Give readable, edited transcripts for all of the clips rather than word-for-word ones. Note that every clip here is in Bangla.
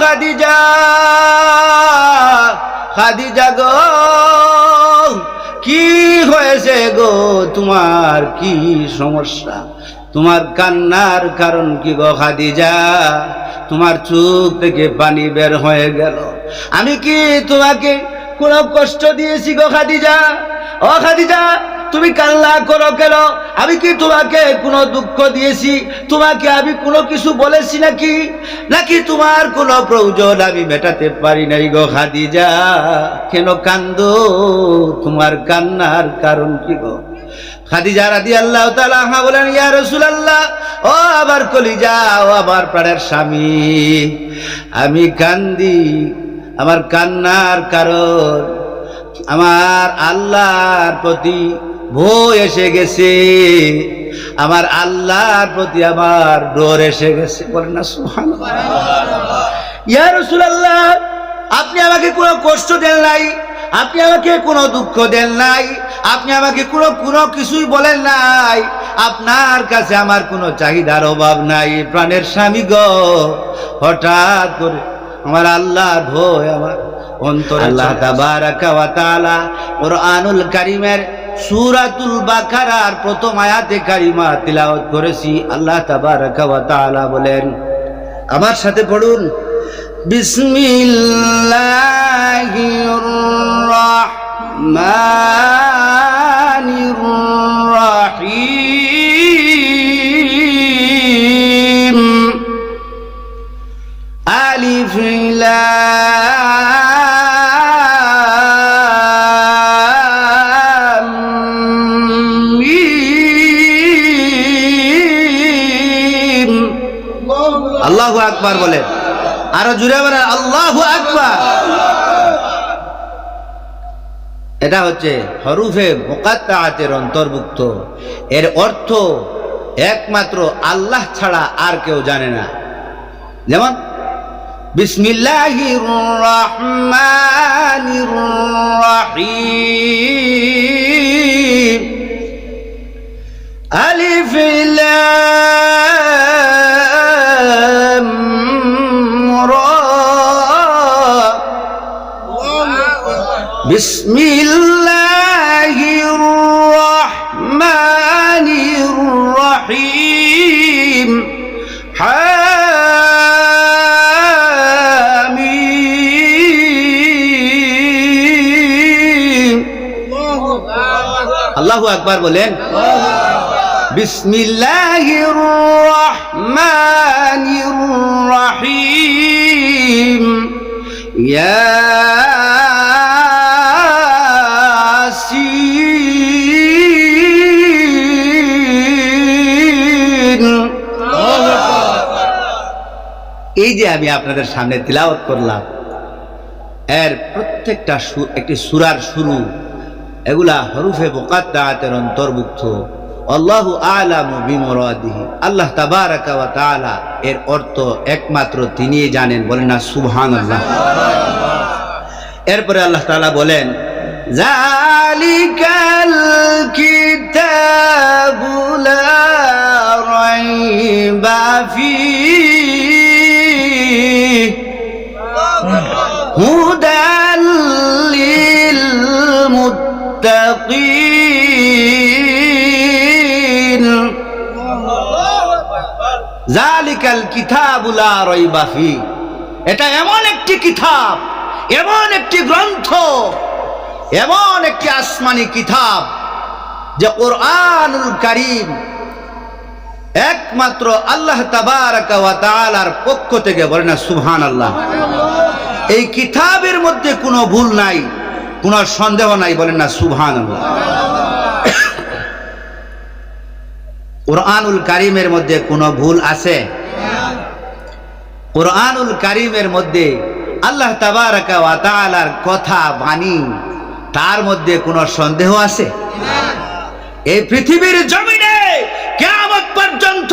খাদিজা, খাদিজা গো, কি হয়েছে গো, তোমার কি সমস্যা, তোমার কান্নার কারণ কি গো খাদিজা? তোমার চোখ থেকে পানি বের হয়ে গেল। আমি কি তোমাকে কোনো কষ্ট দিয়েছি গো খাদিজা? ও খাদিজা, তুমি কান্না করো কেন? আমি কি তোমাকে কোনো দুঃখ দিয়েছি? তোমাকে আমি কোনো কিছু বলেছি নাকি? নাকি তোমার কোনো প্রয়োজন আমি মেটাতে পারি নাই গো খাদিজা? কেন কান্দো? তোমার কান্নার কারণ কি গো? খাদিজা রাদিয়াল্লাহু তাআলা আনহা বলেন, ইয়া রাসূলুল্লাহ, ও আমার কলিজা, ও আমার প্রাণের স্বামী, আমি কান্দি, আমার কান্নার কারণ আমার আল্লাহর প্রতি ভয় এসে গেছে, আমার আল্লাহর প্রতি আমার ডর এসে গেছে। বলেন না সুবহানাল্লাহ। ইয়া রাসূলুল্লাহ, আপনি আমাকে কোনো কষ্ট দেন নাই, আপনি আমাকে কোনো দুঃখ দেন নাই, আপনি আমাকে কোনো কিছুই বলেন নাই, আপনার কাছে আমার কোনো চাহিদার অভাব নাই। প্রাণের স্বামী গো, হঠাৎ করে আমার আল্লাহর ভয় আমার অন্তরে। আল্লাহ তাবারাকা ওয়া তাআলা কুরআনুল কারীমের সূরাতুল বাকারার প্রথম আয়াতে কারিমা তিলাওয়াত করেছি। আল্লাহ তাবারাকা ওয়া তাআলা বলেন, আমার সাথে পড়ুন, বিসমিল্লাহির রাহমানির রাহিম, আলিফ লাম মিম। আল্লাহু আকবার বলেন, আরো জোরে বলেন আল্লাহু আকবার। এটা হচ্ছে হরুফে মুকাত্তাআতের অন্তর্ভুক্ত। এর অর্থ একমাত্র আল্লাহ ছাড়া আর কেউ জানে না। যেমন বিসমিল্লাহির রাহমানির রাহিম, আলিফ লাম রা, বিসমিল্লাহির রাহমানির রাহিম, হামিম। আল্লাহু আকবার বলেন। বিসমিল্লাহির রাহমানির রাহিম, ইয়াসিন। এই যে আমি আপনাদের সামনে তিলাওয়াত করলাম, এর প্রত্যেকটা একটি সূরার শুরু, এগুলা হরুফে মুকাত্তাআতের অন্তর্ভুক্ত। আল্লাহু আ'লামু বিমুরাদিহি, আল্লাহ তাবারাকা ওয়া তাআলা এর অর্থ একমাত্র তিনিই জানেন। বলেন না সুবহানাল্লাহ। এরপরে আল্লাহ তাআলা বলেন, যালিকাল কিতাবু লা রাইবা ফীহি হুদাল লিল মুত্তাকিন। যালিকাল কিতাবু লা রাইবা ফীহি, এটা এমন একটি কিতাব, এমন একটি গ্রন্থ, এমন একটি আসমানি কিতাব যে কোরআনুল কারীম একমাত্র আল্লাহ তাবারাকা ওয়া তাআলার পক্ষ থেকে। বলেন না সুবহানাল্লাহ। এই কিতাবের মধ্যে কোনো ভুল নাই, কোনো সন্দেহ নাই। বলেন না সুবহানাল্লাহ। কোরআনুল কারীমের মধ্যে কোনো ভুল আছে? কোরআনুল কারীমের মধ্যে আল্লাহ তাবারাকা ওয়া তাআলার কথা বাণী, তার মধ্যে কোনো সন্দেহ আছে? এই পৃথিবীর জমিনে কিয়ামত পর্যন্ত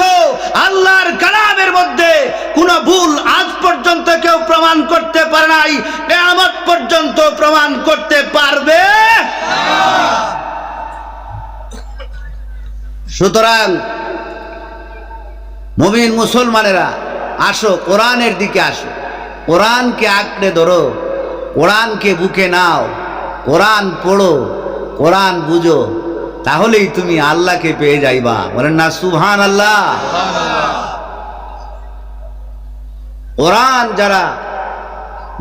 আল্লাহর কালামের মধ্যে কোনো ভুল আজ পর্যন্ত কেউ প্রমাণ করতে পারে নাই, কিয়ামত পর্যন্ত প্রমাণ করতে পারবে না। সুতরাং মুমিন মুসলমানেরা, আসো কোরআনের দিকে আসো। কোরআনকে আঁকড়ে ধরো, কোরআনকে বুকে নাও, কোরআন পড়ো, কোরআন বুঝো, তাহলেই তুমি আল্লাহকে পেয়ে যাইবা। বলেন না সুবহানাল্লাহ। কোরআন যারা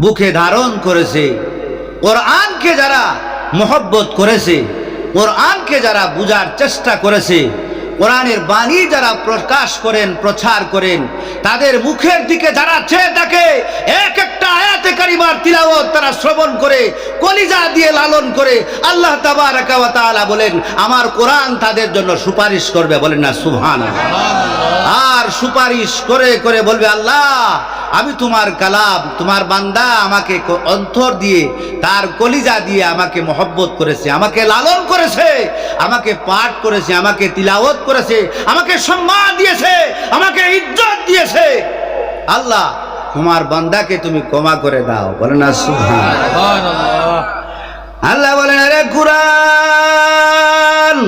বুকে ধারণ করেছে, কোরআনকে যারা মহব্বত করেছে, কোরআনকে যারা বুঝার চেষ্টা করেছে, কোরআনের বাণী যারা প্রকাশ করেন, প্রচার করেন, তাদের মুখের দিকে যারা চেয়ে থাকে, এক একটা আয়াতে কারিমার তিলাওয়াত তারা শ্রবণ করে, কলিজা দিয়ে লালন করে, আল্লাহ তাবারাকা ওয়া তাআলা বলেন আমার কোরআন তাদের জন্য সুপারিশ করবে। বলেন না সুবহানাল্লাহ। আর সুপারিশ করে করে বলবে, আল্লাহ আমি তোমার কালাম, তোমার বান্দা আমাকে অন্তর দিয়ে, তার কলিজা দিয়ে আমাকে মহব্বত করেছে, আমাকে লালন করেছে, আমাকে পাঠ করেছে, আমাকে তিলাওয়াত করেছে, আমাকে সম্মান দিয়েছে, আমাকে ইজ্জত দিয়েছে। আল্লাহ তোমার বান্দাকে তুমি ক্ষমা করে দাও। বলেন না সুবহানাল্লাহ। আল্লাহ বলেন, আরে কুরআন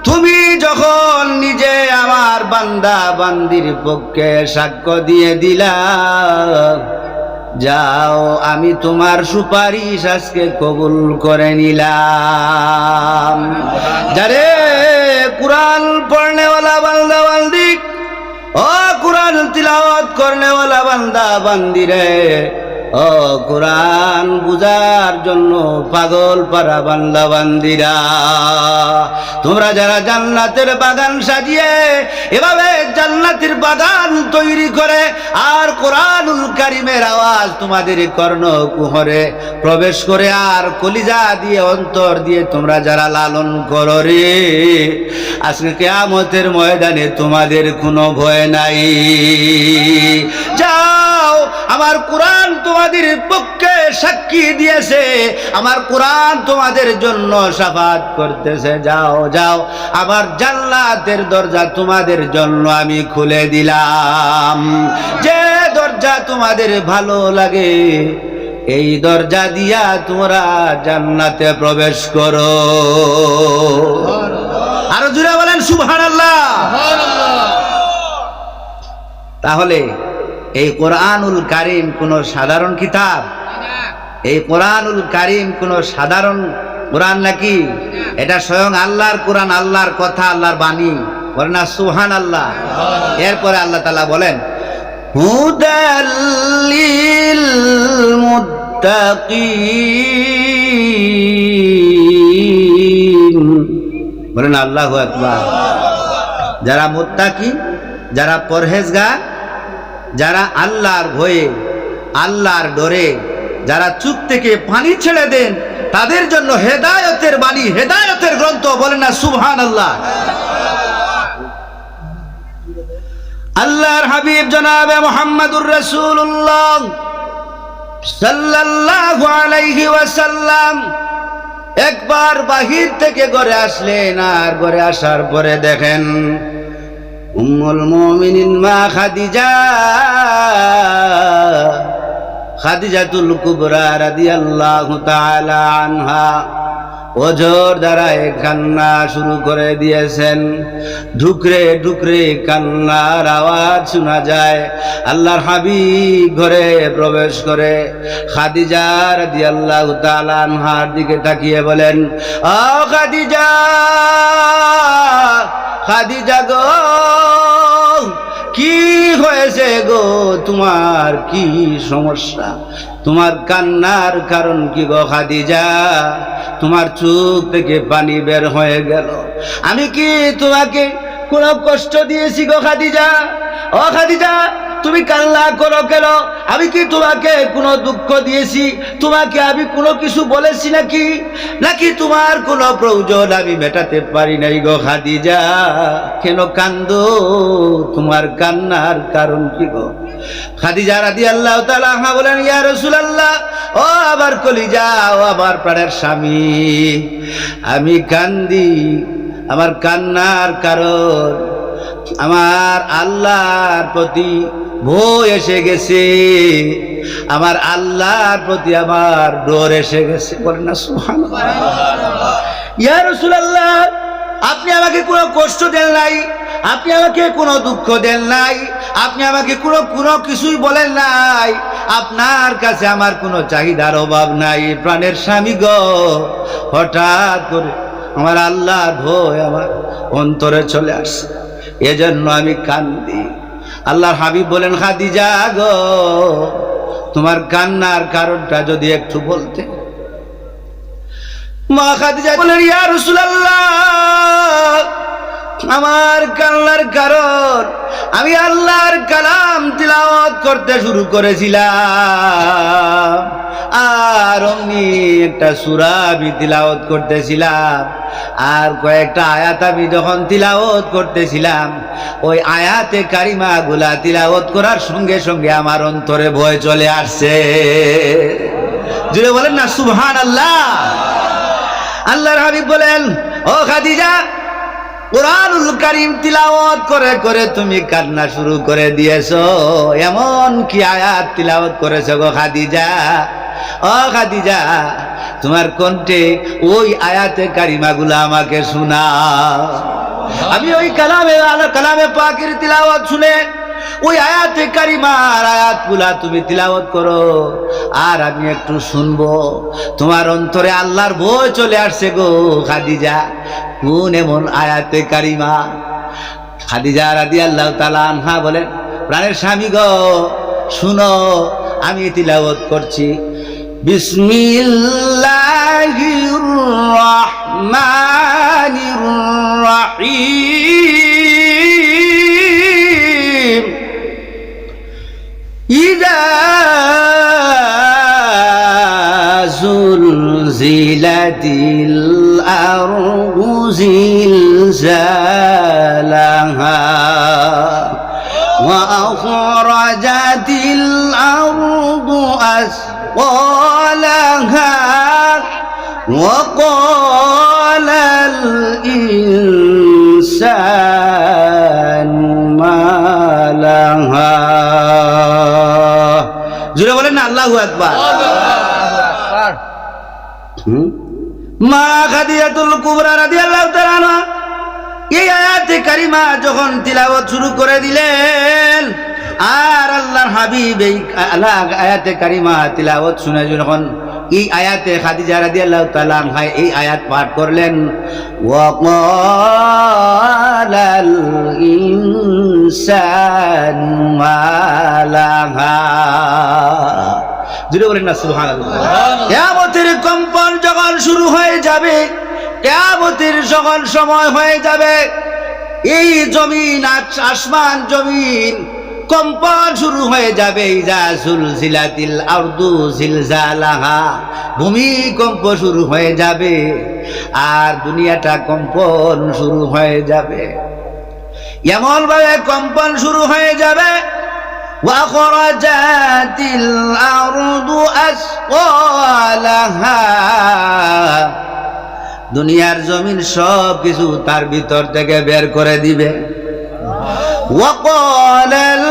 তুমি যখন নিজে আমার বান্দা বান্দির পক্ষে সাক্ষ্য দিয়ে দিলা, যাও আমি তোমার সুপারিশ আজকে কবুল করে নিলাম। যারে কুরআন পড়নেওয়ালা বান্দা বান্দি, ও কুরআন তিলাওয়াত করনেওয়ালা বান্দা বান্দি রে, ও কুরআন বুঝার জন্য পাগল পারা বান্দা বান্দিরা, তোমরা যারা জান্নাতের বাগান সাজিয়ে এভাবে জান্নাতের বাগান তৈরি করে, আর কোরআনুল কারীমের আওয়াজ তোমাদের কর্ণ কুহরে প্রবেশ করে, আর কলিজা দিয়ে অন্তর দিয়ে তোমরা যারা লালন করো রে, আজকে কিয়ামতের ময়দানে তোমাদের কোনো ভয় নাই। যাও আমার কোরআন তোমাদের পক্ষে সাক্ষী দিয়েছে, আমার কোরআন তোমাদের জন্য শাফাত করতেছে। যাও যাও আমার জান্নাতের দরজা তোমাদের জন্য আমি খুলে দিলাম। যে দরজা তোমাদের ভালো লাগে এই দরজা দিয়া তোমরা জান্নাতে প্রবেশ করো। আরো জোরে বলেন সুবহানাল্লাহ। তাহলে এই কোরআনুল কারীম কোন সাধারণ কিতাব? এই কোরআনুল কারীম কোন সাধারণ কোরআন নাকি? এটা স্বয়ং আল্লাহর কোরআন, আল্লাহর কথা, আল্লাহর বাণী। বলেন না সুবহানাল্লাহ। এরপরে আল্লাহ তাআলা বলেন, হুদাল লিল মুত্তাকিন। বলেন আল্লাহু আকবার। যারা মুত্তাকি, যারা পরহেজগার, যারা আল্লাহর ভয়ে, আল্লাহর ডরে, যারা চোখ থেকে পানি ছেড়ে দেন, তাদের জন্য হেদায়েতের বাণী, হেদায়েতের গ্রন্থ। বলেন না সুবহানাল্লাহ। আল্লাহর হাবিব জনাবে মুহাম্মদুর রাসূলুল্লাহ সাল্লাল্লাহু আলাইহি ওয়াসাল্লাম একবার বাহির থেকে ঘরে আসলেন, আর ঘরে আসার পরে দেখেন উম্মুল মুমিনিন মা খাদিজা, খাদিজাতুল কুবরা রাদিয়াল্লাহু তাআলা আনহা ওজোর দ্বারায় কান্না শুরু করে দিয়েছেন। ঢুকরে ঢুকরে কান্নার আওয়াজ শোনা যায়। আল্লাহর হাবিব ঘরে প্রবেশ করে খাদিজা রাদিয়াল্লাহু তাআলা আনহার দিকে তাকিয়ে বলেন, ও খাদিজা, খাদিজা গো, কি হয়েছে গো? তোমার কি সমস্যা? তোমার কান্নার কারণ কি গো খাদিজা? তোমার চোখ থেকে পানি বের হয়ে গেল। আমি কি তোমাকে কোনো কষ্ট দিয়েছি গো খাদিজা? ও খাদিজা, তুমি কান্না করো কেন? আমি কি তোমাকে কোনো দুঃখ দিয়েছি? তোমাকে আমি কোনো কিছু বলেছি নাকি? নাকি তোমার কোনো প্রয়োজন আমি মেটাতে পারি নাই গো খাদিজা? কেন কান্দো? তোমার কান্নার কারণ কি গো? খাদিজা রাদিয়াল্লাহু তাআলা আনহা বলেন, ইয়া রাসূলুল্লাহ, ও আমার কলিজা, ও আমার প্রাণের স্বামী, আমি কান্দি। আমার কান্নার কারণ আমার আল্লাহর প্রতি ভয় এসে গেছে, আমার আল্লাহর প্রতি আমার ডর এসে গেছে। বলেন না সুবহানাল্লাহ। ইয়া রাসূলুল্লাহ, আপনি আমাকে কোনো কষ্ট দেন নাই, আপনি আমাকে কোনো দুঃখ দেন নাই, আপনি আমাকে কোনো কিছুই বলেন নাই, আপনার কাছে আমার কোনো চাহিদার অভাব নাই। প্রাণের স্বামী গো, হঠাৎ করে আমার আল্লাহর ভয় আমার অন্তরে চলে আসে, এজন্য আমি কান্দি। আল্লাহর হাবিব বলেন, খাদিজা গো, তোমার কান্নার কারণটা যদি একটু বলতে। মা খাদিজা বলেন, ইয়া রাসূলুল্লাহ, আমার কান্নার কারণ আমি আল্লাহর কালাম তিলাওয়াত করতে শুরু করেছিলাম, আর অমনি একটা সূরা আমি তিলাওয়াত করতেছিলাম, আর কয়েকটা আয়াত আমি যখন তিলাওয়াত করতেছিলাম, ওই আয়াতে কারিমা গুলা তিলাওয়াত করার সঙ্গে সঙ্গে আমার অন্তরে ভয় চলে আসছে। জুড়ে বলেন না সুবহানাল্লাহ। আল্লাহর হাবিব বলেন, ও খাদিজা, কুরআনুল কারীম তিলাওয়াত করে করে তুমি কান্না শুরু করে দিয়েছো, এমন কি আয়াত তিলাওয়াত করেছো গো খাদিজা? ও খাদিজা, তোমার কণ্ঠে ওই আয়াতে কারিমাগুলো আমাকে শোনাও। আমি ওই কালামে পাকের তিলাওয়াত শুনে ওই আয়াতে কারিমার আয়াতগুলা তুমি তিলাওয়াত করো, আর আমি একটু শুনবো। তোমার অন্তরে আল্লাহর ভয় চলে আসছে গো খাদিজা। কোন এমন আয়াতে কারিমা? খাদিজা রাদিয়াল্লাহু তাআলা আনহা বলেন, প্রাণের স্বামী গো, শুনো, আমি তিলাওয়াত করছি। বিসমিল্লাহির রাহমানির রাহিম। ইযা যুলজিলাতিল আরদু জিলজালাহা ওয়া আখরাজাতিল আরদু আসqalaha ওয়া ক্বালাল ইনসানু মা লাহা। জোরে বলেন না আল্লাহু আকবার। মা খাদিজাতুল কুবরা রাদিয়াল্লাহু তাআলা আনহা এই আয়াতে কারিমা যখন তিলাওয়াত শুরু করে দিলেন, আর আল্লাহর হাবিব এই আয়াতে কারিমা তিলাওয়াত শুনে যখন এই আয়াতে খাদিজা রাদিয়াল্লাহু তাআলা আনহা এই আয়াত পাঠ করলেন, ওয়া ক্বালাল ইনসানু মা লাহা। জোরে বলেন না সুবহানাল্লাহ। কিয়ামতের কম্পন যখন শুরু হয়ে যাবে, কিয়ামতের যখন সময় হয়ে যাবে, এই জমিন আসমান জমিন কম্পন শুরু হয়ে যাবে। ইজা যুলজিলাতিল আরদু জিলজালাহা, ভূমিকম্প শুরু হয়ে যাবে, আর দুনিয়াটা কম্পন শুরু হয়ে যাবে। এমন ভাবে কম্পন শুরু হয়ে যাবে, ওয়া খরাজাতিল আরদু আসqalaha, দুনিয়ার জমিন সব কিছু তার ভিতর থেকে বের করে দিবে। ওয়া ক্বালাল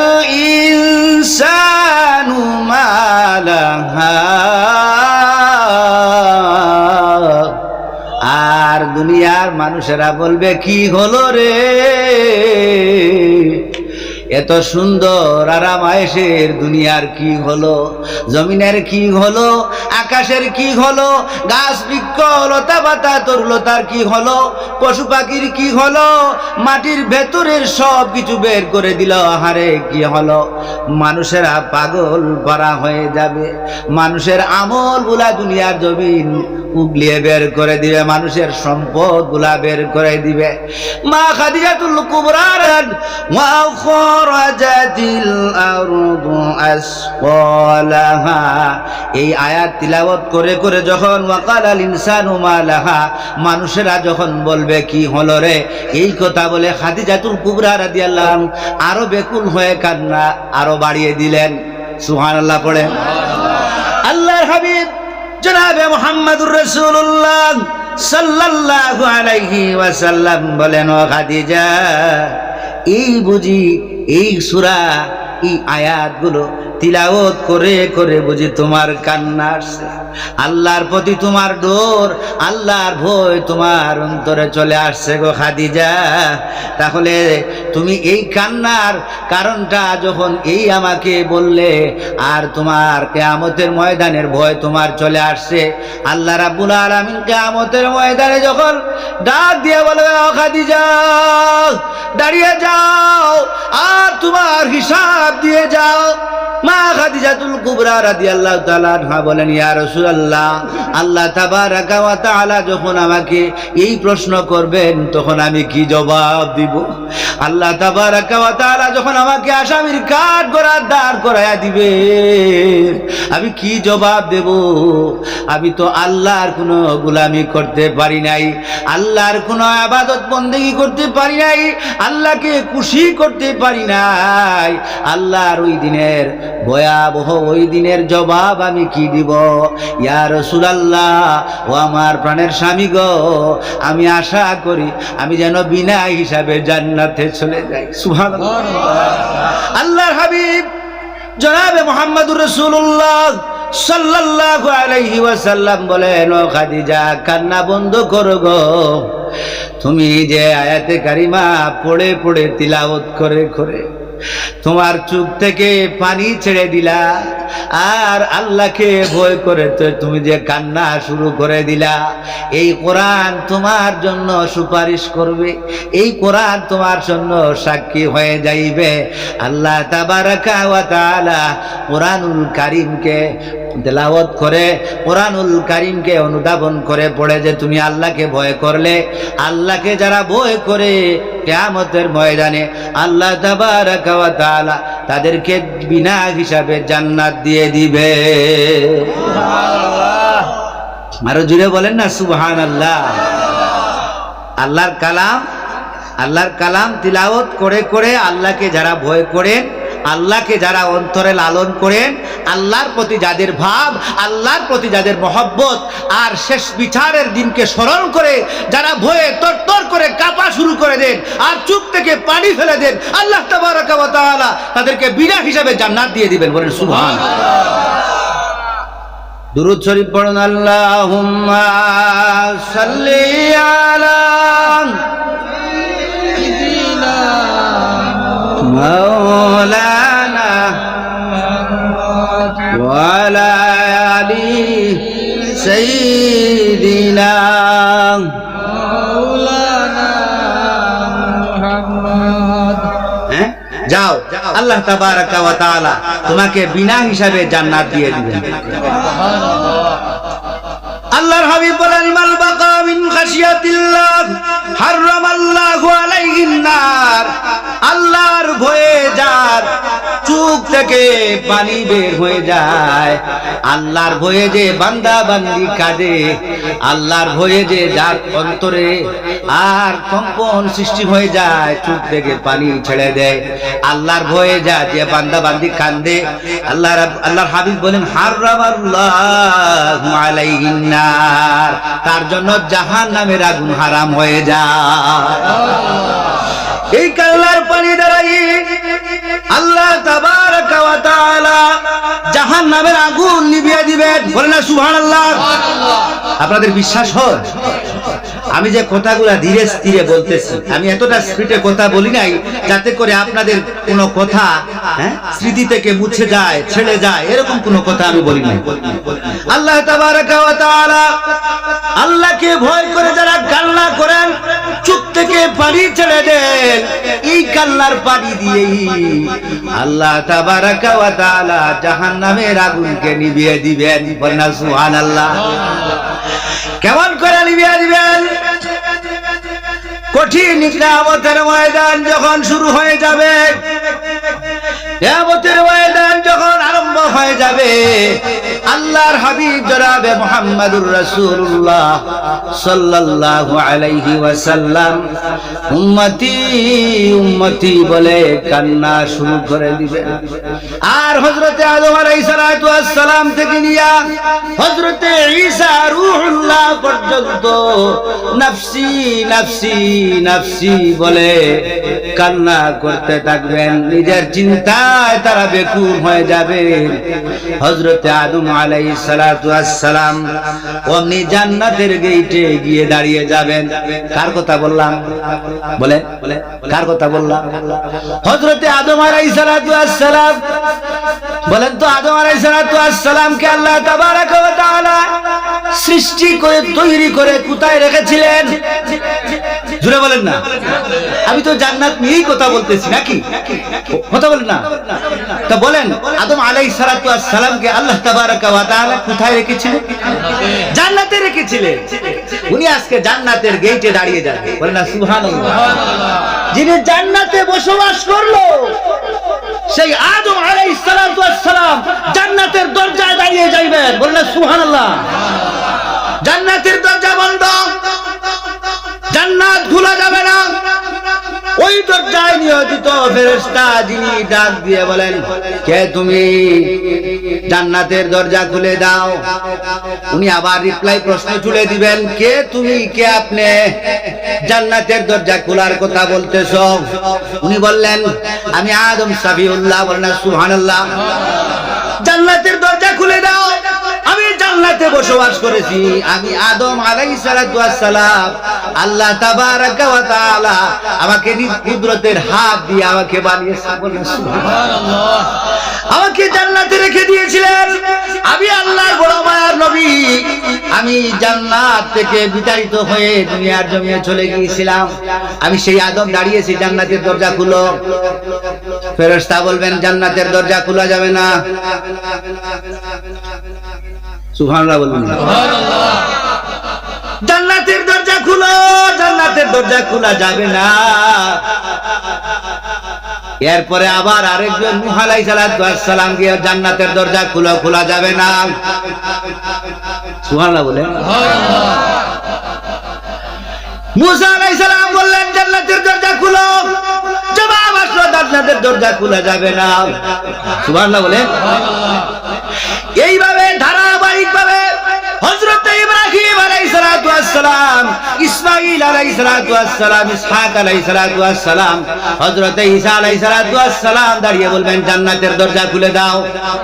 ইনসানু মা লাহা, আর দুনিয়ার মানুষেরা বলবে, কি হলো রে, এত সুন্দর আরাম আয়েশের দুনিয়ার কি হলো, জমিনের কি হলো, আকাশের কি হলো, গাছ বৃক্ষ লতা পাতা তরুলতার কি হলো, পশু পাখির কি হলো, মাটির ভেতরের সব কিছু বের করে দিল, হারে কি হলো। মানুষেরা পাগল ভরা হয়ে যাবে, মানুষের আমল গুলা দুনিয়ার জমিন উগলিয়ে বের করে দিবে, মানুষের সম্পদ গুলা বের করে দিবে। মা খাদিজাতুল কুবরা ওয়া খরাজাতিল আরদু আসqalaha, এই আয়াত তিলাওয়াত করে করে যখন ওয়া ক্বালাল ইনসানু মা লাহা, মানুষেরা যখন বলবে কি হলো রে, এই কথা বলে খাদিজাতুল কুবরা রাদিয়াল্লাহু আনহা আরো বেকুল হয়ে কান্না আরো বাড়িয়ে দিলেন। সুবহানাল্লাহ পড়ে। আল্লাহর হাবিব জনাবে মুহাম্মদুর রাসূলুল্লাহ সাল্লাল্লাহু আলাইহি ওয়াসাল্লাম বলেন, ও খাদিজা, এই বুঝি এই সূরা, এই আয়াতগুলো তিলাওয়াত করে করে বুঝি তোমার কান্না আসছে। আল্লাহর প্রতি তোমার ডর, আল্লাহর ভয় তোমার অন্তরে চলে আসছে গো খাদিজা। তাহলে তুমি এই কান্নার কারণটা যখন এই আমাকে বললে, আর তোমার কিয়ামতের ময়দানের ভয় তোমার চলে আসছে, আল্লাহ রাব্বুল আলামিন কিয়ামতের ময়দানে যখন ডাক দিয়ে বলবে, ও খাদিজা দাঁড়িয়ে যাও আর তোমার হিসাব দিয়ে যাও। মা খাদিজাতুল কুবরা রাদিয়াল্লাহু তাআলা আনহা বলেন, ইয়া রাসূলুল্লাহ, আল্লাহ তাবারাকা ওয়া তাআলা যখন আমাকে এই প্রশ্ন করবেন তখন আমি কি জবাব দিব? আল্লাহ তাবারাকা ওয়া তাআলা যখন আমাকে আসামির কাঠ গড়ায় দাঁড় করায়া দিবে, আমি কি জবাব দেব? আমি তো আল্লাহর কোনো গোলামি করতে পারি নাই, আল্লাহর কোনো ইবাদত বন্দেগী করতে পারি নাই, আল্লাহকে খুশি করতে পারি নাই। আল্লাহর ওই দিনের ভয়াবহ ওই দিনের জবাব আমি কি দিব? ইয়া রাসূলুল্লাহ, ও আমার প্রাণের স্বামী গো, আমি আশা করি আমি যেন বিনা হিসাবে জান্নাতে চলে যাই। সুবহানাল্লাহ। আল্লাহর হাবিব জনাবে মুহাম্মদুর রাসূলুল্লাহ সাল্লাল্লাহু আলাইহি ওয়াসাল্লাম বলেন, ও খাদিজা কান্না বন্ধ করো গো। তুমি যে আয়াতে কারিমা পড়ে পড়ে তিলাওয়াত করে করে তোমার চোখ থেকে পানি ছেড়ে দিলা, আর আল্লাহকে ভয় করে তো তুমি যে কান্না শুরু করে দিলা, এই কোরআন তোমার জন্য সুপারিশ করবে, এই কোরআন তোমার জন্য সাক্ষী হয়ে যাইবে। আল্লাহ তাবারাকা ওয়া তাআলা কোরআনুল কারীমকে তেলাওয়াত করে, কোরআনুল কারীমকে অনুধাবন করে পড়ে যে তুমি আল্লাহকে ভয় করলে, আল্লাহকে যারা ভয় করে কিয়ামতের ময়দানে আল্লাহ তাবারাকা ওয়া তাআলা তাদেরকে বিনা হিসাবে জান্নাত দিয়ে দিবে। সুবহানাল্লাহ। আরো জুড়ে বলেন না সুবহানাল্লাহ। আল্লাহর কালাম তিলাওয়াত করে করে আল্লাহকে যারা ভয় করেন, আল্লাহকে যারা অন্তরে লালন করেন, আল্লাহর প্রতি যাদের ভাব, আল্লাহর প্রতি যাদের মহব্বত, আর শেষ বিচারের দিনকে স্মরণ করে যারা ভয়ে তরতর করে কাঁপা শুরু করে দেন আর চোখ থেকে পানি ফেলে দেন, আল্লাহ তাবারাকা ওয়া তাআলা তাদেরকে বিনা হিসাবে জান্নাত দিয়ে দিবেন। বলেন সুবহানাল্লাহ। দুরূদ শরীফ পড়ুন। আল্লাহুম্মা সাল্লি আলা মাওলানা ওয়া আলা আলি সাইয়্যিদিনা মাওলানা মুহাম্মদ। যাও, আল্লাহ তাবারাকা ওয়া তাআলা তোমাকে বিনা হিসাবে জান্নাত দিয়ে দিবেন। আল্লাহর হাবিব বলেন, মাল বাকা মিন খাশিয়াতিল্লাহ হারামাল্লাহু আলাইহিন নার। আল্লাহর ভয়ে যার চোখ থেকে পানি বের হয়ে যায়, আল্লাহর ভয়ে যে বান্দা বান্দি কাঁদে, আল্লাহর ভয়ে যে যার অন্তরে আর কম্পন সৃষ্টি হয়ে যায়, চোখ থেকে পানি ছেড়ে দেয়, আল্লাহর ভয়ে যা যে বান্দা বান্দি কাঁদে, আল্লাহর হাবিব বলেন হারামাল্লাহু আলাইহিন নার, তার জন্য জাহান্নামের আগুন হারাম হয়ে যায়। এই কান্নার পানি দ্বারাই আল্লাহ তাবারাকা ওয়া তাআলা জাহান্নামের আগুন নিভিয়ে দিবেন। বলেন না সুবহানাল্লাহ। আপনাদের বিশ্বাস হয়? আমি যে কথাগুলা ধীরে স্থিরে বলতেছি, আমি এতটা স্পিডে কথা বলি নাই যাতে করে আপনাদের কোনো কথা স্মৃতি থেকে মুছে যায়, ছেড়ে যায়, এরকম কোনো কথা আমি বলি নাই। আল্লাহ তাবারাকা ওয়া তাআলা আল্লাহকে ভয় করে যারা কান্না করেন, চোখ থেকে পানি ছেড়ে দেন, এই কান্নার পানি দিয়েই আল্লাহ তাবারাকা ওয়া তাআলা জাহান্নামের আগুনকে নিভিয়ে দিবেন। বলেন না সুবহানাল্লাহ। কেমন করে নিভিয়ে দিবেন? কঠিন কিয়ামতের ময়দান যখন শুরু হয়ে যাবে, কিয়ামতের ময়দান যখন আরম্ভ হয়ে যাবে, আল্লাহর হাবিব জনাবে মুহাম্মদুর রাসূলুল্লাহ সাল্লাল্লাহু আলাইহি ওয়াসাল্লাম উম্মতি উম্মতি বলে কান্না শুরু করে দিবেন। আর হযরতে আদম আলাইহিস সালাতু ওয়াস সালাম থেকে নিয়া হযরতে ঈসা রূহুল্লাহ পর্যন্ত নফসি নফসি নফসি বলে কান্না করতে থাকবেন, নিজের চিন্তায় তারা বেকুব হয়ে যাবে। হযরতে আদম আলাইহিস সালাতু ওয়াস সালাম অমনি জান্নাতের গেটে গিয়ে দাঁড়িয়ে যাবেন। কার কথা বললাম? বলে কার কথা বললাম? হযরতে আদম আলাইহিস সালাতু ওয়াস সালাম। বলেন তো, আদম আলাইহিস সালাতু ওয়াস সালামকে আল্লাহ তাবারক ওয়া তাআলা সৃষ্টি করে তৈরি করে কোথায় রেখেছিলেন? জোরে বলেন না। আমি তো জান্নাত নিয়েই কথা বলতেছি, নাকি কথা বলেন না? তা বলেন, আদম আলাইহিস সালাতু ওয়াস সালামকে আল্লাহ তাবারক ওয়া তাআলা কোথায় রেখেছিলেন? জান্নাতে রেখেছিলেন। উনি আজকে জান্নাতের গেটে দাঁড়িয়ে যাবেন। বলেন না সুবহানাল্লাহ। যিনি জান্নাতে বসবাস করলো সেই আদম আলাইহিস সালাতু ওয়াস সালাম জান্নাতের দরজায় দাঁড়িয়ে যাবেন। বলেন না সুবহানাল্লাহ। জান্নাতের দরজা বন্ধ, জান্নাত খোলা যাবে না। ওই দরজায় নিয়োজিত ফেরেশতা যিনি ডাক দিয়ে বলেন, কে তুমি? জান্নাতের দরজা খুলে দাও। উনি আবার রিপ্লাই প্রশ্ন ছুড়ে দিবেন, কে তুমি, কে আপনি? জান্নাতের দরজা খোলার কথা বলতেছো? উনি বললেন, আমি আদম সাফিউল্লাহ। বলেন সুবহানাল্লাহ। জান্নাতের দরজা খুলে দাও, আমি জান্নাতে বসবাস করেছি, আমি আদম আলাইহিস সালাতু ওয়াস সালাম। আল্লাহ তাবারাক ওয়া তাআলা আমাকে নিজ কুদরতের হাত দিয়ে আমাকে বানিয়েছেন। বলেন সুবহানাল্লাহ। আমাকে জান্নাতে রেখে দিয়েছিলেন। আমি আল্লাহর বড় মায়ার নবী। আমি জান্নাত থেকে বিতাড়িত হয়ে দুনিয়ার জমিনে চলে গিয়েছিলাম। আমি সেই আদম দাঁড়িয়েছি, জান্নাতের দরজা খুলো। ফেরেশতা বলবেন, জান্নাতের দরজা খোলা যাবে না। সুবহানাল্লাহ বলবেন। জান্নাতের দরজা খুলো, জান্নাতের দরজা খোলা যাবে না। এরপরে আবার আরেকজন নূহ আলাইহিস সালাতু ওয়াস সালাম গিয়ে জান্নাতের দরজা খুলো, খোলা যাবে না। সুবহানাল্লাহ বলেন। মুসা আলাইহিস সালাম বললেন, জান্নাতের দরজা খুলো। জবাব আসলো, জান্নাতের দরজা খোলা যাবে না। সুবহানাল্লাহ বলেন। এইভাবে ধারাবাহিকভাবে হযরত ইব্রাহিম আলাইহিস সালাতু ওয়াস সালাম, ইসমাঈল আলাইহিস সালাতু ওয়াস সালাম, ইসহাক আলাইহিস সালাতু ওয়াস সালাম, হযরত ঈসা আলাইহিস সালাতু ওয়াস সালাম দাঁড়িয়ে বলবেন, জান্নাতের দরজা খুলে দাও।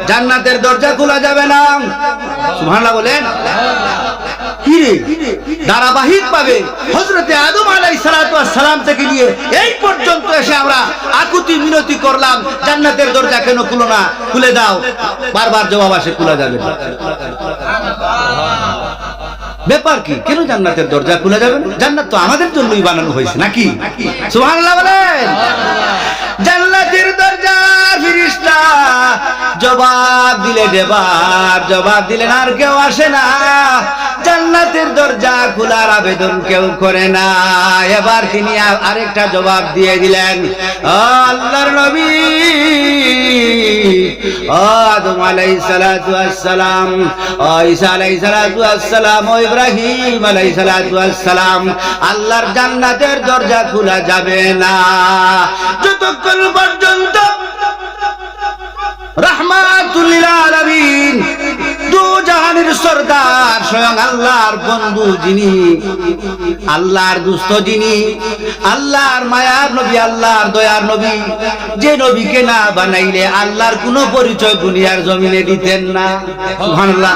জান্নাতের দরজা খোলা যাবে না। সুবহানাল্লাহ বলেন। কি রে? ধারাবাহিকভাবে হযরত আদম আলাইহিস সালাতু ওয়াস সালাম থেকে নিয়ে এই পর্যন্ত এসে আমরা আকুতি মিনতি করলাম, জান্নাতের দরজা কেন খুলো না, খুলে দাও। বারবার জবাব আসে, খোলা যাবে না। ব্যাপার কি? কেন জান্নাতের দরজা খোলা যাবে না? জান্নাত তো আমাদের জন্যই বানানো হয়েছে, নাকি? সুবহানাল্লাহ বলেন। জান্নাতের দরজা ফেরেশতা জবাব দিলে দেবার, জবাব দিলেন আর কেউ আসে না। জান্নাতের দরজা খোলার আবেদন কেউ করে না। এবার তিনি আরেকটা জবাব দিয়ে দিলেন, আল্লাহর নবী আদম আলাইহিস সালাতু ওয়াস সালাম, ঈসা আলাইহিস সালাতু ওয়াস সালাম, ইব্রাহিম আলাইহিস সালাতু ওয়াস সালাম, আল্লাহর জান্নাতের দরজা খোলা যাবে না যতক্ষণ পর্যন্ত রাহমাতুল লিল আলামিন, দু জাহানের সরদার, স্বয়ং আল্লাহর বন্ধু যিনি, আল্লাহর দুস্থ যিনি, আল্লাহর মায়ার নবী, আল্লাহর দয়ার নবী, যে নবীকে না বানাইলে আল্লাহর কোনো পরিচয় দুনিয়ার জমিনে দিতেন না। সুবহানাল্লাহ।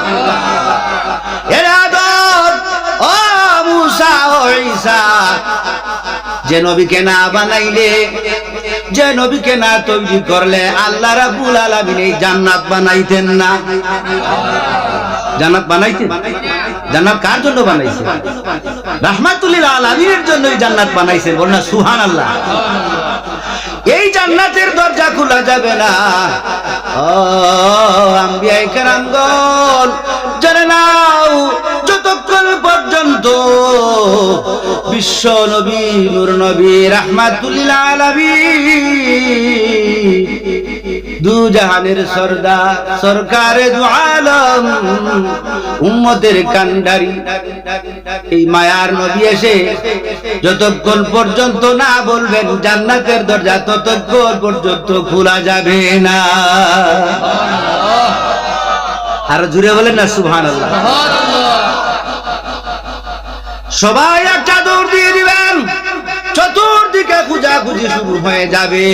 এরে আদম, ও মুসা, ও ঈসা, যে নবীকে না বানাইলে, যে নবীকে না তৈরি করলে আল্লাহ রাব্বুল আলামিন এই জান্নাত বানাইতেন না। জান্নাত বানাইতেন? জান্নাত কার জন্য বানাইছে? রাহমাতুল লিল আলামিনের জন্যই জান্নাত বানাইছেন। বল না সুবহানাল্লাহ। এই জান্নাতের দরজা খোলা যাবে না। ও আম্বিয়া কেরামগণ, জেনে নাও, যতক্ষণ পর্যন্ত বিশ্ব নবী, নূর নবী, রাহমাতুল লিল আলামিন, দু জাহানের সরদার, সরকারে দু আলম, উম্মতের কান্ডারি, এই মায়ার নবী এসে যতক্ষণ পর্যন্ত না বলবেন জান্নাতের দরজা, ততক্ষণ পর্যন্ত খোলা যাবে না। আর জুড়ে বলেন না সুবহানাল্লাহ। সবাই একটা দৌড় দিয়ে দিবেন, চতুর্দিকে খুঁজাখুঁজি শুরু হয়ে যাবে।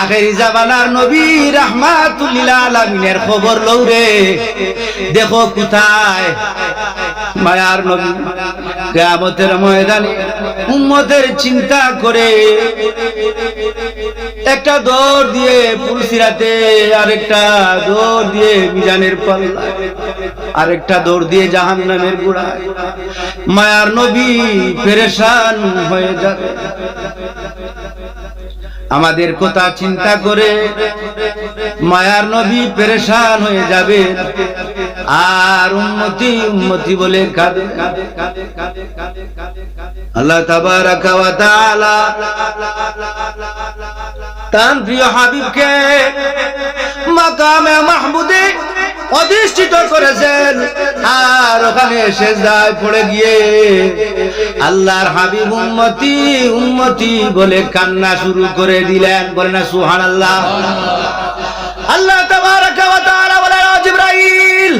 আখেরি জামানার নবী রাহমাতুল লিল আলামিনের খবর লৌরে, দেখো কোথায় মায়ার নবী কিয়ামতের ময়দানে উম্মতের চিন্তা করে একটা দৌড় দিয়ে পুলসিরাতে, আরেকটা দৌড় দিয়ে মিজানের পাল্লায়, আরেকটা দৌড় দিয়ে জাহান্নামের গোড়ায়। মায়ার নবী পেরেশান হয়ে যাবে। আমাদের কথা চিন্তা করে মায়ার নবী পেরেশান হয়ে যাবে, আর উম্মতি উম্মতি বলে কাঁদে। আল্লাহ তাবারাকা ওয়া তাআলা তার প্রিয় হাবিবকে মাকামে মাহমুদে অধিষ্ঠিত করেছেন, আর ওখানে সেজদায় পড়ে গিয়ে আল্লাহর হাবিব উম্মতি উম্মতি বলে কান্না শুরু করে দিলেন। বলে না সুবহানাল্লাহ। আল্লাহ তাবারাকা ওয়া তাআলা বলেন, ও জিবরাইল,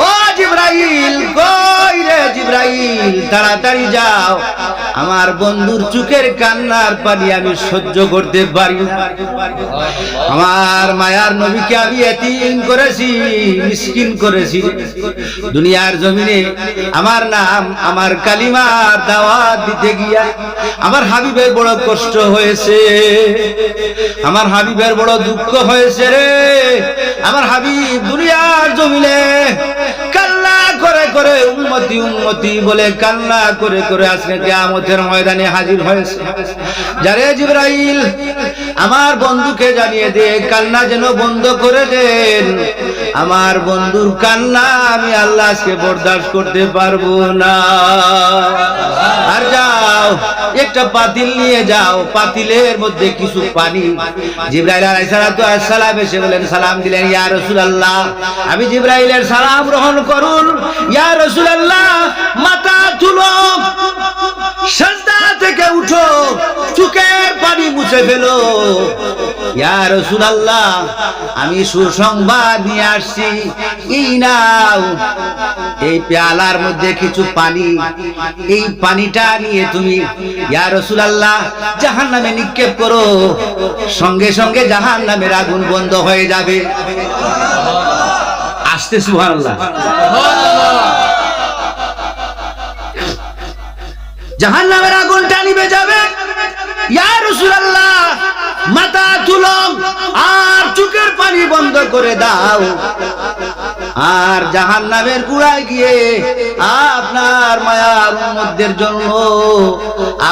ও জিবরাইল, কই রে জিবরাইল, তাড়াতাড়ি যাও, আমার বন্ধুর চোখের কান্নার পানি আমি সহ্য করতে পারি না। আমার মায়ার নবীকে আমি এতিম করেছি, মিসকিন করেছি। দুনিয়ার জমিনে আমার নাম, আমার কালিমার দাওয়াত দিতে গিয়া আমার হাবিবের বড় কষ্ট হয়েছে, আমার হাবিবের বড় দুঃখ হয়েছে রে। আমার হাবিব দুনিয়ার জমিনে কান্না করে করে উম্মতি উম্মতি বলে কান্না করে করে আজকে কিয়ামতের ময়দানে হাজির হয়েছে। যারে জিবরাইল, আমার বন্ধুকে জানিয়ে দে কান্না যেন বন্ধ করে দেন, আমার বন্ধুর কান্না আমি আল্লাহ আজকে বরদাস্ত করতে পারবো না। আর যাও একটা পাতিল নিয়ে যাও, পাতিলের মধ্যে কিছু পানি। জিবরাইল আলাইহিস সালাম এসে বলেন, সালাম দিলেন, ইয়া রাসূলুল্লাহ, আমি জিবরাইলের সালাম গ্রহণ করুন। ইয়া রাসূলুল্লাহ, মাথা তুলো, সিজদা থেকে উঠো, চোখের পানি মুছে ফেলো। ইয়া রাসূলুল্লাহ, আমি সুসংবাদ নিয়ে আসছি, এই নাও, এই পেয়ালার মধ্যে কিছু পানি, এই পানিটা নিয়ে তুমি ইয়া রাসূলুল্লাহ জাহান্নামে নিক্ষেপ করো, সঙ্গে সঙ্গে জাহান্নামের আগুন বন্ধ হয়ে যাবে। আসতে সুবহানাল্লাহ। জাহান্নামের আগুনটা নিভে যাবে। ইয়া রাসূলুল্লাহ, মাথা তুলো আর চোখের পানি বন্ধ করে দাও, আর জাহান্নামের গুড়ায় গিয়ে আপনার মায়ার উম্মতদের জন্য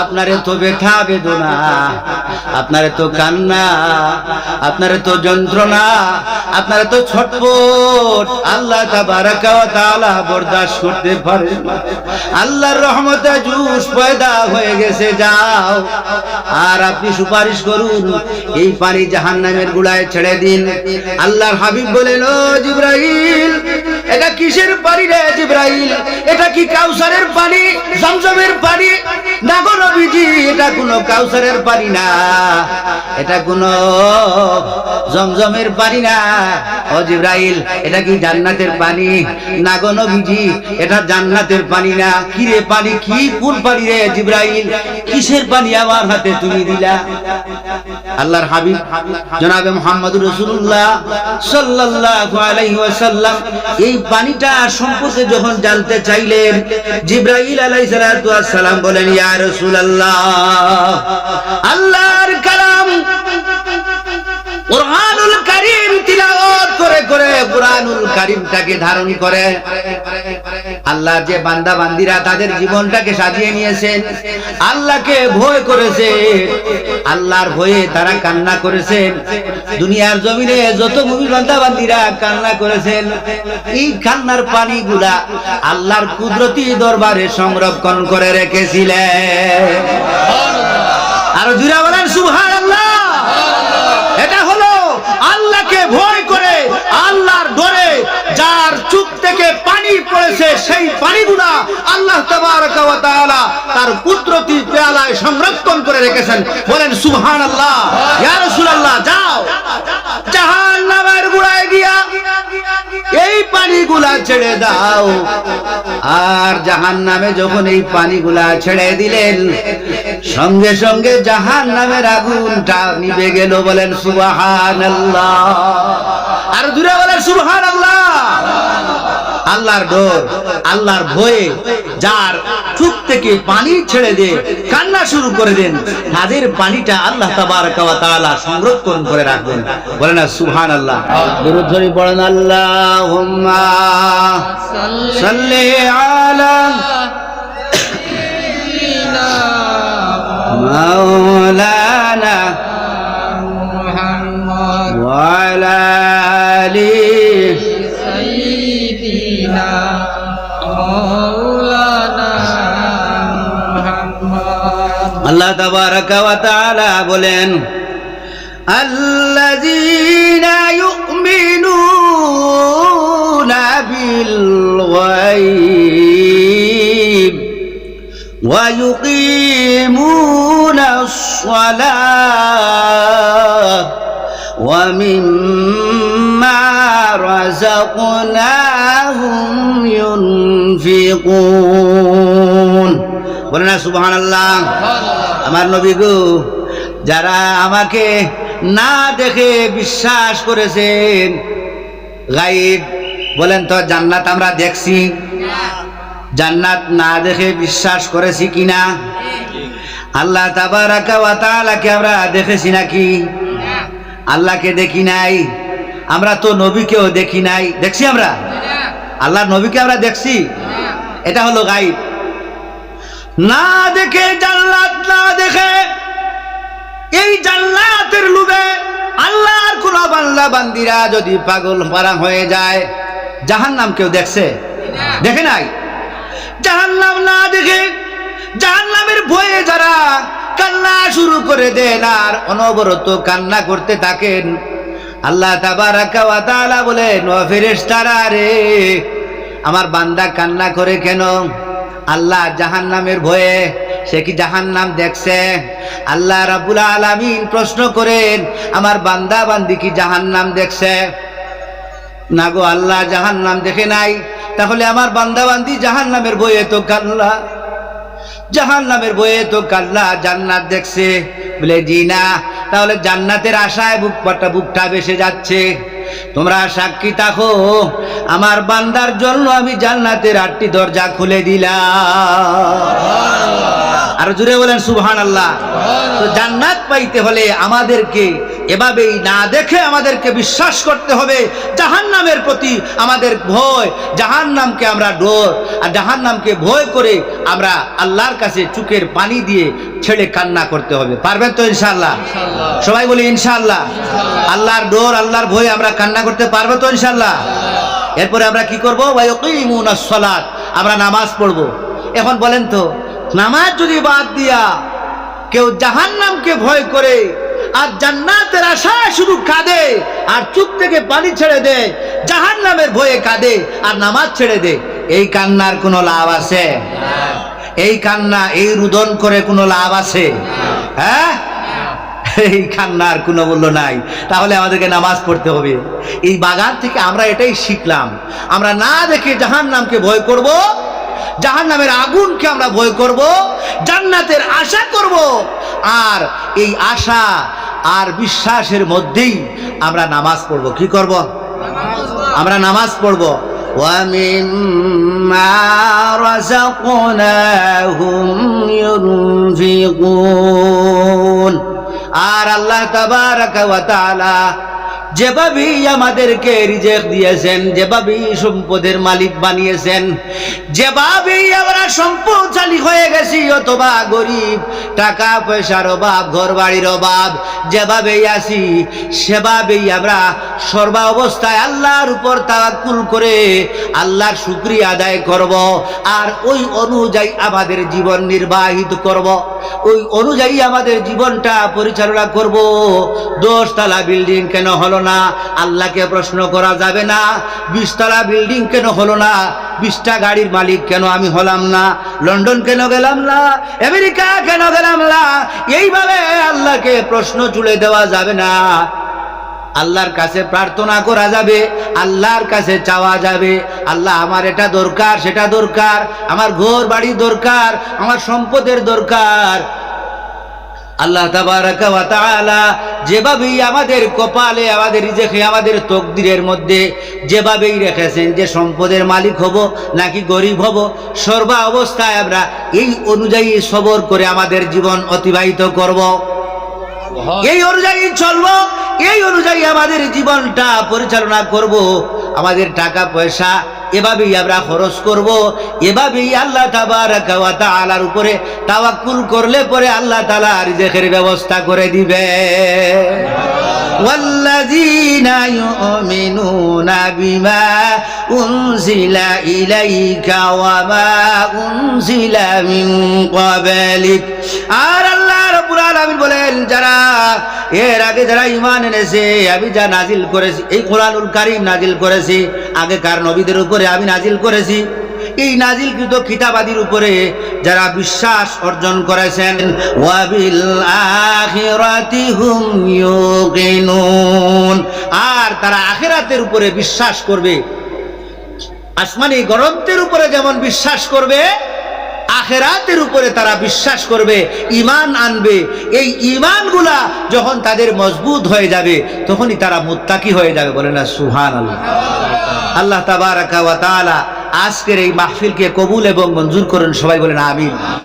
আপনারে তো ব্যথা বেদনা, আপনারে তো কান্না, আপনারে তো যন্ত্রণা, আপনারে তো ছটফট আল্লাহ তাবারাকা ওয়া তাআলা বরদাস্ত করতে পারে না। আল্লাহর রহমতে জুস পয়দা হয়ে গেছে, যাও আর আপনি সুপারিশ করুন, এই পানি জাহান্নামের গুড়ায় ছেড়ে দিন। আল্লাহর হাবিব বলেন, ও জিবরাইল, এটা কিসের পানি রে জিবরাইল? এটা কি কাউসারের পানি, জমজমের পানি? না গো নবীজি, এটা কোনো কাউসারের পানি না, এটা কোনো জমজমের পানি না। ও জিবরাইল, এটা কি জান্নাতের পানি? না গো নবীজি, এটা জান্নাতের পানি না। কি রে পানি, কি কোন পানি রে জিবরাইল? কিসের পানি আমার হাতে তুমি দিলা? আল্লাহর হাবিব জনাবে মুহাম্মদুর রাসূলুল্লাহ সাল্লাল্লাহু আলাইহি ওয়াসাল্লাম এই পানিটা সম্পর্কে যখন জানতে চাইলেন, জিবরাইল আলাইহিস সালাম বলেন, ইয়া রাসূলুল্লাহ, আল্লাহর কালাম কুরআনুল কারীম তিলাওয়াত করে করে কুরআনুল কারীমটাকে ধারণ করে আল্লাহর যে বান্দা বান্দিরা তাদের জীবনটাকে সাজিয়ে নিয়েছেন, আল্লাহকে ভয় করেছে, আল্লাহর ভয়ে তারা কান্না করেছেন। দুনিয়ার জমিনে যত মুমিন বান্দা বান্দিরা কান্না করেছেন, এই কান্নার পানিগুলা আল্লাহর কুদরতি দরবারে সংরক্ষণ করে রেখেছিলেন। আর জুরা বলেন সুবহানাল্লাহ। এটা হলো আল্লাহকে ভয় করে, আল্লাহর ডরে যার চোখ থেকে পানি পড়েছে, সেই পানিগুলা আল্লাহ তাবারাকা ওয়া তাআলা তার কুদরতি পেয়ালায় সংরক্ষণ করে রেখেছেন। বলেন সুবহানাল্লাহ। ইয়া রাসূলুল্লাহ, যাও জাহান্নামের গুড়ায় গিয়া ছেড়ে দাও। আর জাহান্নামে যখন এই পানিগুলা ছেড়ে দিলেন, সঙ্গে সঙ্গে জাহান্নামের আগুনটা নিভে গেল। বলেন সুবহানাল্লাহ। আর দূরে বলেন সুবহানাল্লাহ। আল্লাহর ডর, আল্লাহর ভয়ে যার চোখ থেকে পানি ছেড়ে দিয়ে কান্না শুরু করে দেন, তাদের পানিটা আল্লাহ তাবারaka ওয়া তাআলা সংরক্ষণ করে রাখবেন। বলেন না সুবহানাল্লাহ। দুরূদ শরীফ পড়েন। আল্লাহুম্মা সাল্লি আলা মাওলানা মুহাম্মদ ওয়া আলা আলি সাইয়্যিদিনা মাওলানা মুহাম্মদ। আল্লাহ তাবারaka ওয়া তাআলা বলেন, আল্লাযীনা ইউমিনুনা বিল গায়ব ওয়া ইউকিমুনাস সালাহ ওয়া মিম্মা রাযাকনাহুম ইউনফিকুন। বলেন না সুবহানাল্লাহ। আমার নবী গো, যারা আমাকে না দেখে বিশ্বাস করেছেন, গায়েব বলেন তো জান্নাত আমরা দেখছি? জান্নাত না দেখে বিশ্বাস করেছি কিনা? আল্লাহ তাবারাকা ওয়া তাআলাকে আমরা দেখেছি নাকি? আল্লাহকে দেখি নাই। আমরা তো নবীকেও দেখি নাই। দেখছি আমরা? আল্লাহর নবীকে আমরা দেখছি? এটা হলো গায়েব। না দেখে জান্নাত না দেখে এই জান্নাতের লোভে আল্লাহর কোন বান্দা বান্দিরা যদি পাগল পারা হয়ে যায়, জাহান্নাম কেউ দেখছে? দেখে নাই। জাহান্নাম না দেখে জাহান্নামের ভয়ে যারা কান্না শুরু করে দেন আর অনবরত কান্না করতে থাকেন, আল্লাহ তাবারাকা ওয়া তাআলা বলেন, ও ফেরেশতারা রে, আমার বান্দা কান্না করে কেন? আল্লাহ জাহান্নামের ভয়ে। সে কি জাহান্নাম দেখছে? আল্লাহ রাব্বুল আলামিন প্রশ্ন করেন, আমার বান্দা বান্দি কি জাহান্নাম দেখছে? না গো, আল্লাহ জাহান্নাম দেখে নাই। তাহলে আমার বান্দা বান্দি জাহান্নামের ভয়ে তো কান্না, জাহান্নামের ভয়ে তো কান্না, জান্নাত দেখছে? বলে জি না। তাহলে জান্নাতের আশায় বুকটা ভেসে যাচ্ছে। তোমরা সাক্ষী থাকো, আমার বান্দার জন্য আমি জান্নাতের 8টি দরজা খুলে দিলাম। আর জুড়ে বলেন সুবহানাল্লাহ। তো জান্নাত পাইতে হলে আমাদেরকে এভাবেই না দেখে আমাদেরকে বিশ্বাস করতে হবে। জাহান্নামের প্রতি আমাদের ভয়, জাহান্নামকে আমরা ডর, আর জাহান্নামকে ভয় করে আমরা আল্লাহর কাছে চোখের পানি দিয়ে ছেড়ে কান্না করতে হবে। পারবেন তো ইনশাআল্লাহ? সবাই বলি ইনশাআল্লাহ। আল্লাহর ডর, আল্লাহর ভয় আমরা কান্না করতে পারবো তো ইনশাআল্লাহ? এরপরে আমরা কি করবো? ওয়া ইউকিমুনাস সালাত, আমরা নামাজ পড়বো। এখন বলেন তো, নামাজ যদি বাদ দিয়া কেউ জাহান্নামকে ভয় করে আর জান্নাতের আশায় শুধু কাঁদে আর চোখ থেকে পানি ছেড়ে দেয়, জাহান্নামের ভয়ে কাঁদে আর নামাজ ছেড়ে দেয়, এই কান্নার কোনো লাভ আছে? এই কান্না, এই রুদন করে কোনো লাভ আছে? হ্যাঁ, এই কান্নার কোনো মূল্য নাই। তাহলে আমাদেরকে নামাজ পড়তে হবে। এই বাগান থেকে আমরা এটাই শিখলাম, আমরা না দেখে জাহান্নামকে ভয় করব, জাহান্নামের আগুনকে আমরা ভয় করব, জান্নাতের আশা করব, আর এই আশা আর বিশ্বাসের মধ্যেই আমরা নামাজ পড়ব। কি করব? আমরা নামাজ পড়ব। ওয়া মিম্মা রাযাকনাহুম ইউনফিকুন। আর আল্লাহ তাবারাকা ওয়া তাআলা যেভাবেই আমাদেরকে রিজিক দিয়েছেন, যেভাবেই সম্পদের মালিক বানিয়েছেন, যেভাবেই আমরা সম্পদশালী হয়ে গেছি অথবা গরিব, টাকা পয়সার অভাব, ঘর বাড়ির অভাব, যেভাবেই আছি সেভাবেই আমরা সর্বা অবস্থায় আল্লাহর উপর তাওয়াক্কুল করে আল্লাহর শুকরিয়া আদায় করব, আর ওই অনুযায়ী আমাদের জীবন নির্বাহিত করব, ওই অনুযায়ী আমাদের জীবনটা পরিচালনা করব। 10 তলা বিল্ডিং কেন হলো না? আল্লাহকে প্রশ্ন করা যাবে না। 20 তলা বিল্ডিং কেন হলো না? 20টা গাড়ির মালিক কেন আমি হলাম না? লন্ডন কেন গেলাম না? আমেরিকা কেন গেলাম না? এইভাবে আল্লাহকে প্রশ্ন জুড়ে দেওয়া যাবে না। আল্লাহর কাছে প্রার্থনা করা যাবে, আল্লাহর কাছে চাওয়া যাবে, আল্লাহ আমার এটা দরকার, সেটা দরকার, আমার ঘর বাড়ি দরকার, আমার সম্পদের দরকার। আল্লাহ তাবারাকা ওয়া তাআলা যেভাবেই আমাদের কপালে, আমাদের রিজেকে, আমাদের তকদিরের মধ্যে যেভাবেই রেখেছেন যে সম্পদের মালিক হব নাকি গরিব হব, সর্ব অবস্থায় আমরা এই অনুযায়ী সবর করে আমাদের জীবন অতিবাহিত করব, এই অনুযায়ী চলবো, এই অনুযায়ী আমাদের জীবনটা পরিচালনা করব। আমাদের টাকা পয়সা এভাবেই আমরা খরচ করব, এভাবেই আল্লাহ তাবারাকা ওয়া তাআলার উপরে তাওয়াক্কুল করলে পরে আল্লাহ তাআলা রিজেকের ব্যবস্থা করে দিবে। ওয়াল্লাযীনা ইউমিনুনা বিমা উনজিলা ইলাইকা ওয়া মা উনজিলা মিন ক্বাবলিক। আর আল্লাহ রাব্বুল আলামিন বলেন, যারা এর আগে যারা ঈমান এনেছে, আমি যা নাজিল করেছি, এই কোরআনুল কারীম নাজিল করেছি, আগেকার নবীদের উপরে আমি নাজিল করেছি, এই নাজিলকৃত কিতাবাদির উপরে যারা বিশ্বাস অর্জন করেছেন, ওয়া বিল আখিরাতি হুম ইউকিনুন, আর তারা আখিরাতের উপরে বিশ্বাস করবে। আসমানি গ্রন্থের উপরে যেমন বিশ্বাস করবে, আখিরাতের উপরে তারা বিশ্বাস করবে, ঈমান আনবে। এই ঈমানগুলা যখন তাদের মজবুত হয়ে যাবে, তখনই তারা মুত্তাকি হয়ে যাবে। বলে না সুবহানাল্লাহ। আল্লাহ তাবারাকা ওয়া তাআলা আজকের এই মাহফিলকে কবুল এবং মঞ্জুর করুন, সবাই বলেন আমিন।